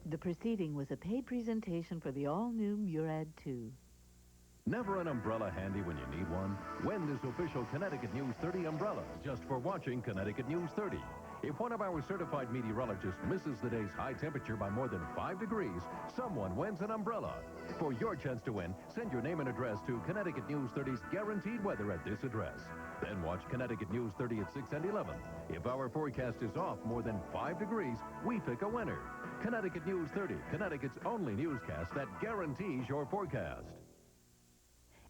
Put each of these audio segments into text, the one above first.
The proceeding was a paid presentation for the all-new Murad 2. Never an umbrella handy when you need one? Win this official Connecticut News 30 umbrella just for watching Connecticut News 30. If one of our certified meteorologists misses the day's high temperature by more than 5 degrees, someone wins an umbrella. For your chance to win, send your name and address to Connecticut News 30's guaranteed weather at this address. Then watch Connecticut News 30 at 6 and 11. If our forecast is off more than 5 degrees, we pick a winner. Connecticut News 30, Connecticut's only newscast that guarantees your forecast.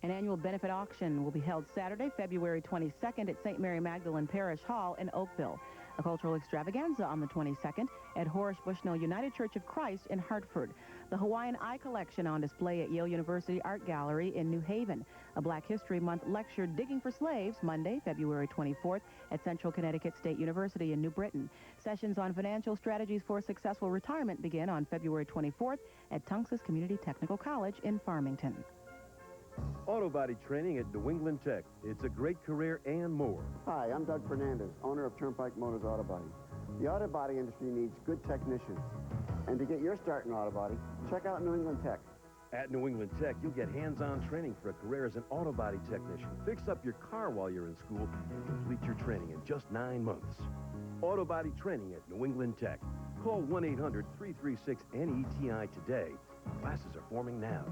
An annual benefit auction will be held Saturday, February 22nd at St. Mary Magdalene Parish Hall in Oakville. A cultural extravaganza on the 22nd at Horace Bushnell United Church of Christ in Hartford. The Hawaiian Eye Collection on display at Yale University Art Gallery in New Haven. A Black History Month lecture, Digging for Slaves, Monday, February 24th at Central Connecticut State University in New Britain. Sessions on financial strategies for successful retirement begin on February 24th at Tunxus Community Technical College in Farmington. Auto body training at New England Tech. It's a great career and more. Hi, I'm Doug Fernandez, owner of Turnpike Motors Auto Body. The auto body industry needs good technicians. And to get your start in auto body, check out New England Tech. At New England Tech, you'll get hands-on training for a career as an auto body technician. Fix up your car while you're in school and complete your training in just 9 months. Auto body training at New England Tech. Call 1-800-336-NETI today. Classes are forming now.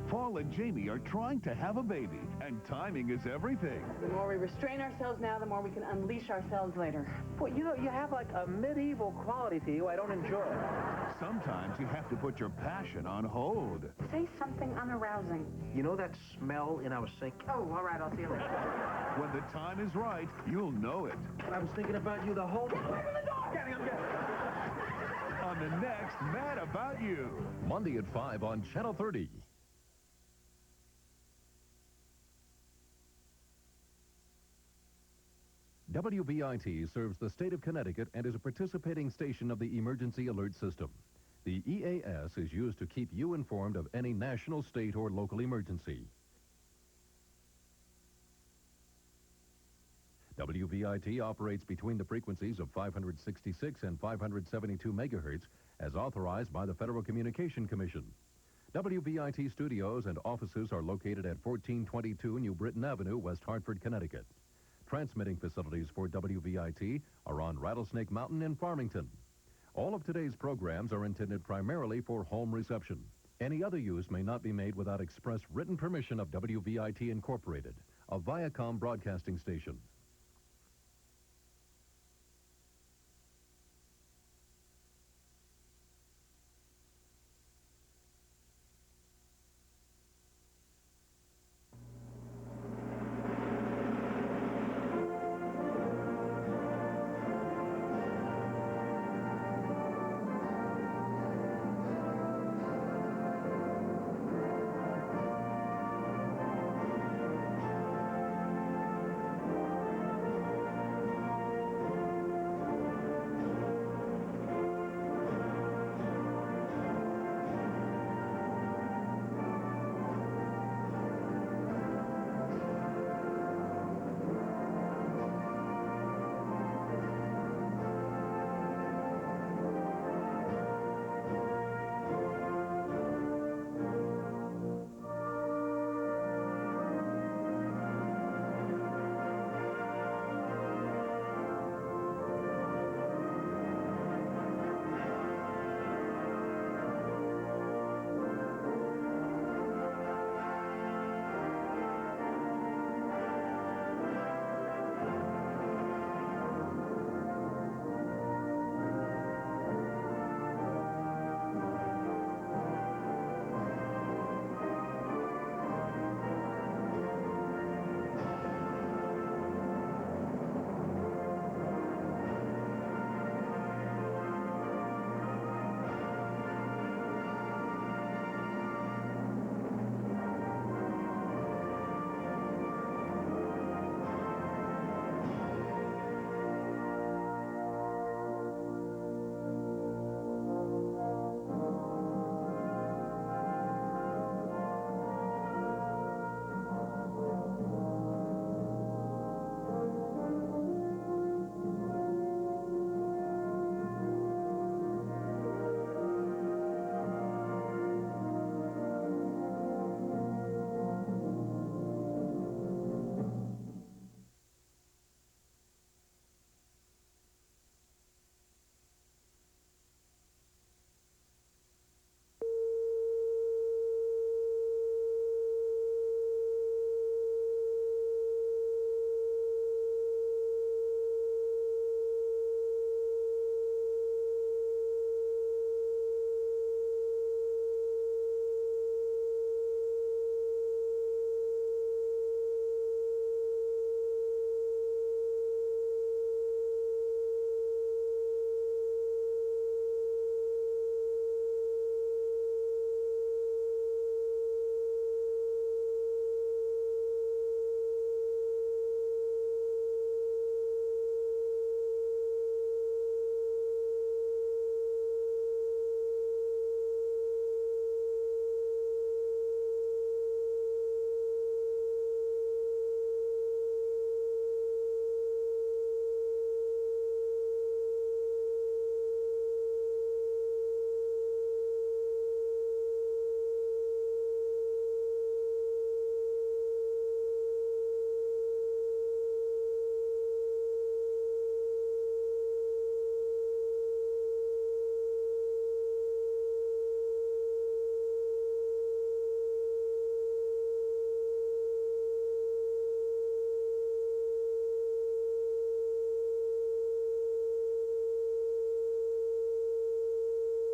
Paul and Jamie are trying to have a baby, and timing is everything. The more we restrain ourselves now, the more we can unleash ourselves later. Well, you know, you have like a medieval quality to you I don't enjoy. Sometimes you have to put your passion on hold. Say something unarousing. You know that smell in our sink? Oh, all right, I'll see you later. When the time is right, you'll know it. I was thinking about you the whole time. Get away from the door! Getting him. On the next Mad About You. Monday at 5 on Channel 30. WVIT serves the state of Connecticut and is a participating station of the Emergency Alert System. The EAS is used to keep you informed of any national, state, or local emergency. WVIT operates between the frequencies of 566 and 572 megahertz as authorized by the Federal Communication Commission. WVIT studios and offices are located at 1422 New Britain Avenue, West Hartford, Connecticut. Transmitting facilities for WVIT are on Rattlesnake Mountain in Farmington. All of today's programs are intended primarily for home reception. Any other use may not be made without express written permission of WVIT Incorporated, a Viacom broadcasting station.